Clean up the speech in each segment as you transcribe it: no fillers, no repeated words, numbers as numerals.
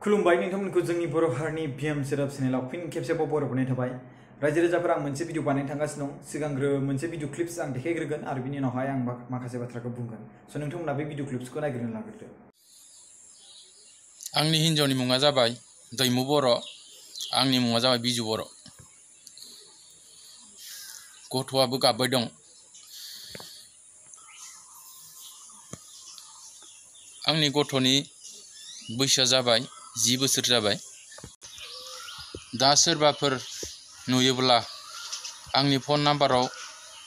खुलुमबाय नोंथांमोनखौ जोंनि बर' हारिनि बिएम सेराप चेनेलाव फिन खेबसेबाव बरायनाय थाबाय। रायजो राजाफोरा आं मोनसे भिडिअ बानायनो थांगासिनो दं। सिगांग्रो मोनसे भिडिअ क्लिप्स आं देखायग्रोगोन आरो बिनि उनावहाय आं माखासे बाथ्राखौ बुंगोन। स' नोंथांमोना बे भिडिअ क्लिप्सखौ नायग्रोनो लाग्रोदो। आंनि हिन्जावनि मुङा जाबाय दैमु बर', आंनि मुङा जाबाय बिजु बर'। गथ'आबो गाबबाय दं। आंनि गथ'नि बैसोआ जाबाय 10 बोसोर जाबाय। दा सोरबाफोर नुयोब्ला आंनि फन नाम्बाराव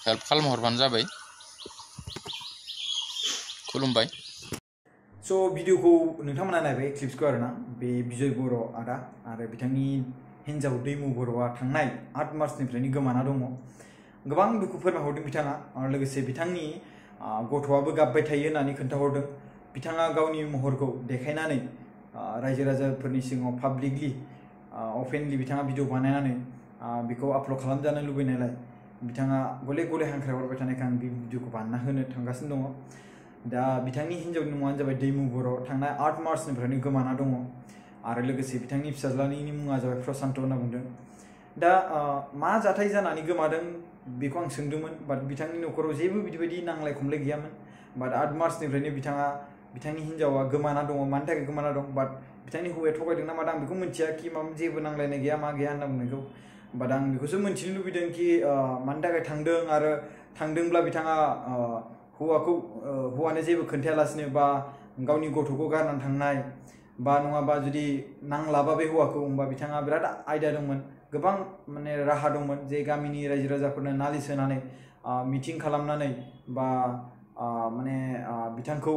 हेल्प खालामहरबानो जाबाय। खुलुमबाय। स' भिडिअखौ नोंथांमोना नायबाय क्लिप्सखौ आरोना। बे बिजय बर' आदा आरो बिथांनि हिन्जाव दैमु बर'आ थांनाय 8 मार्चनिफ्रायनो गोमाना दङ। गोबां दुखु फोरमायहरदों बिथाङा आरो लोगोसे बिथांनि गथ'आबो गाबबाय थायो होननानै खोन्थाहरदों। बिथाङा गावनि महरखौ देखायनानै रायजो राजाफोरनि सिगाङाव पाब्लिकलि अपेनलि बिथाङा भिडिअ बानायनानै बेखौ आपल'ड खालामजानो लुबैनायलाय बिथाङा गले गले हांख्रायहरबाय थानायखाय आं बे भिडिअखौ बानायना होनो थांगासिनो दङ। दा बिथांनि हिन्जावनि मुङानो जाबाय दैमु बर', थांनाय 8 मार्चनिफ्रायनो गोमाना दङ आरो लोगोसे बिथांनि फिसाज्लानि मुङा जाबाय प्रसान्त होनना बुंदों। दा मा जाथाय जानानै गोमादों बेखौ आं सोंदोंमोन, बाट बिथांनि न'खराव जेबो बिदिबायदि नांलाय खमलाय गैयामोन। बाट 8 मार्चनिफ्रायनो बिथांनि हिन्जावा गोमाना दङ। मानि थाखाय गोमाना दं, बाट बिथांनि हौवाया थगायदों ना मादों आं बेखौ मिन्थिया कि माबा जेबो नांलायनाय गैया मा गैया होनना बुंनायखौ। बाट आं बेखौसो मिन्थिनो लुबैदों कि मानि थाखाय थांदों आरो थांदोंब्ला बिथाङा हौवानो जेबो खोन्थायालासिनो बा गावनि गथ'खौ गारनानै थांनाय बा नङाबा जुदि नांलाबा बे हौवाखौ, होमबा बिथाङा बिराद आयदा दंमोन, गोबां माने राहा दंमोन जे गामिनि रायजो राजाफोरनो नालिस होनानै मिटिं खालामनानै बा माने बिथांखौ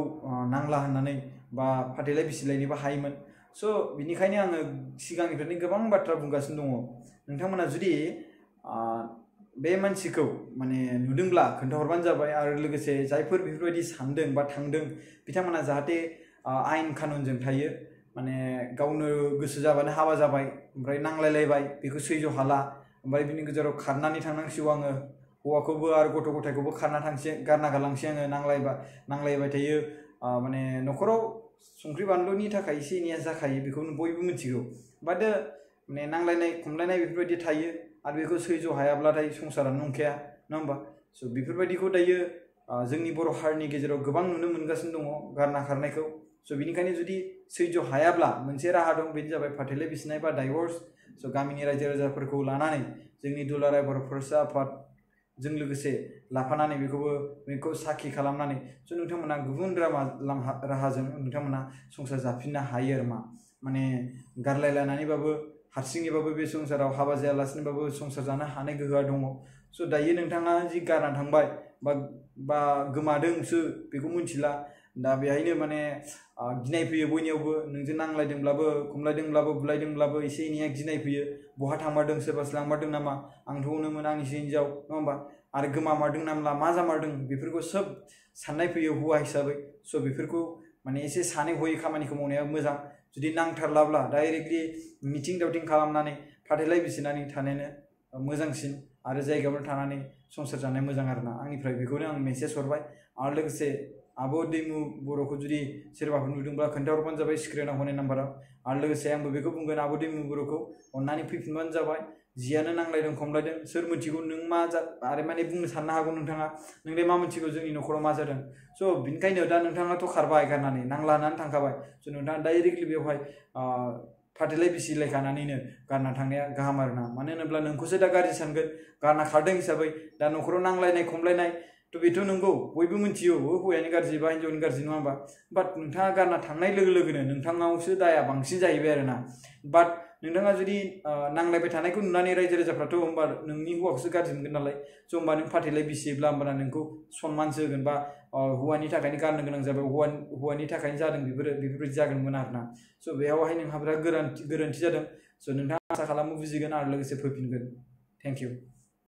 नांला होननानै बा फाथैलाय बिसिलायनोबो हायोमोन। स' बिनिखायनो आङो सिगांनिफ्रायनो गोबां बाथ्रा बुंगासिनो दङ। नोंथांमोना जुदि बे मानसिखौ माने नुदोंब्ला खोन्थाहरबानो जाबाय आरो लोगोसे जायफोर बेफोरबायदि सानदों बा थांदों बिथांमोना जाहाथे आयेन कानुनजों थायो। माने गावनो गोसो जाबानो हाबा जाबाय ओमफ्राय नांलायलायबाय, बेखौ सैज' हाला, ओमफ्राय बिनि गेजेराव खारनानै थांनांसिगौ आङो, हौवाखौबो आरो गथ' गथायखौबो गारना गालांसै आङो, नांलायबाय थायो। माने न'खराव संख्रि बानलुनि थाखाय एसे एनैया जाखायो, बेखौ बयबो मिथिगौ। बाट माने नांलायनाय खमलायनाय बेफोरबायदि थायो आरो बेखौ सैज' हायाब्लाथाय संसारानो नंखाया, नङा होमबा? स' बेफोरबायदिखौ दायो जोंनि बर' हारिनि गेजेराव गोबां नुनो मोनगासिनो दङ, गारना खारनायखौ। स' बिनिखायनो जुदि सैज' हायाब्ला मोनसे राहा दं, बेनो जाबाय फाथैलाय बिसिनाय बा डाइभर्स। स' गामिनि रायजो राजाफोरखौ लानानै जोंनि दुलाराय बर' फरायसा आफादजों लोगोसे लाफानानै बेखौ साखि खालामनानै स' नोंथांमोना गुबुन राहाजों नोंथांमोना संसार जाफिननो हायो आरो माने गारलायलायनानैबाबो हारसिङैबाबो बे संसाराव हाबा जायालासिनोबाबो संसार जानो हानाय गोहोआ दङ। स' दायो नोंथाङा जि गारना थांबाय बा गोमादोंसो बेखौ मिथिला, दा बेहायनो माने गिनाय फैयो बयनियावबो। नोंजों नांलायदोंब्लाबो खमलायदोंब्लाबो बुलायदोंब्लाबो एसे एनैया गिनाय फैयो। बहा थांमारदों, सोरबासो लांमारदों नामा, आंथ' होनोमोन आंनिसो हिन्जाव, नङा होमबा? आरो गोमामारदों नामा, मा जामारदों, बेफोरखौ सोब साननाय फैयो हौवा हिसाबै। स' बेफोरखौ माने एसे सानै हयै खामानिखौ मावनाया मोजां। जुदि नांथारलाब्ला डाइरेक्टलि मिथिं दावथिं खालामनानै फाथैलाय बिसिनानै थानायानो मोजांसिन आरो जायगायावनो थानानै संसार जानाया मोजां आरोना। आंनिफ्राय बेखौनो आं मेसेज हरबाय। आरो लोगोसे आब' दैमु बर'खौ जुदि सोरबाफोर नुदोंब्ला खोन्थाहरबानो जाबाय स्क्रिनाव होनाय नाम्बाराव। आरो लोगोसे आंबो बेखौ बुंगोन, आब' दैमु बर'खौ अननानै फैफिनबानो जाबाय। जियानो नांलायदों खमलायदों, सोर मिथिगौ नों मा आरो माने बुंनो साननो हागौ नोंथाङा, नोंलाय मा मिथिगौ जोंनि न'खराव मा जादों। स' बिनिखायनो दा नोंथाङाथ' खारबाय गारनानै, नांला होननानै थांखाबाय। स' नोंथाङा डाइरेक्टलि बेवहाय फाथैलाय बिसिलायखानानैनो गारना थांनाया गाहाम आरोना। मानो होनोब्ला नोंखौसो दा गाज्रि सानगोन, गारना खारदों हिसाबै। दा न'खराव नांलायनाय खमलायनाय थ' बेथ' नंगौ, बयबो मिथियो हौवायानो गाज्रि बा हिन्जावनि गाज्रि, नङा होमबा? बाट नोंथाङा गारना थांनाय लोगो लोगोनो नोंथांनावसो दाया बांसिन जाहैबाय आरोना। बाट नोंथाङा जुदि नांलायबाय थानायखौ नुनानै रायजो राजाफ्राथ' होमबा नोंनि हौवाखौसो गाज्रि मोनगोन नालाय। स' होमबा नों फाथैलाय बिसियोब्ला होमबाना नोंखौ सनमानसो होगोन बा हौवानि थाखायनो गारनो गोनां जाबाय, हौवानि थाखायनो जादों बेफोरबायदि जागोनमोन आरोना। स' बेयावहाय नोंहा बिराद गोरोन्थि जादों। स' नोंथाङा आसा खालामो बुजिगोन आरो लोगोसे फैफिनगोन। Thank you.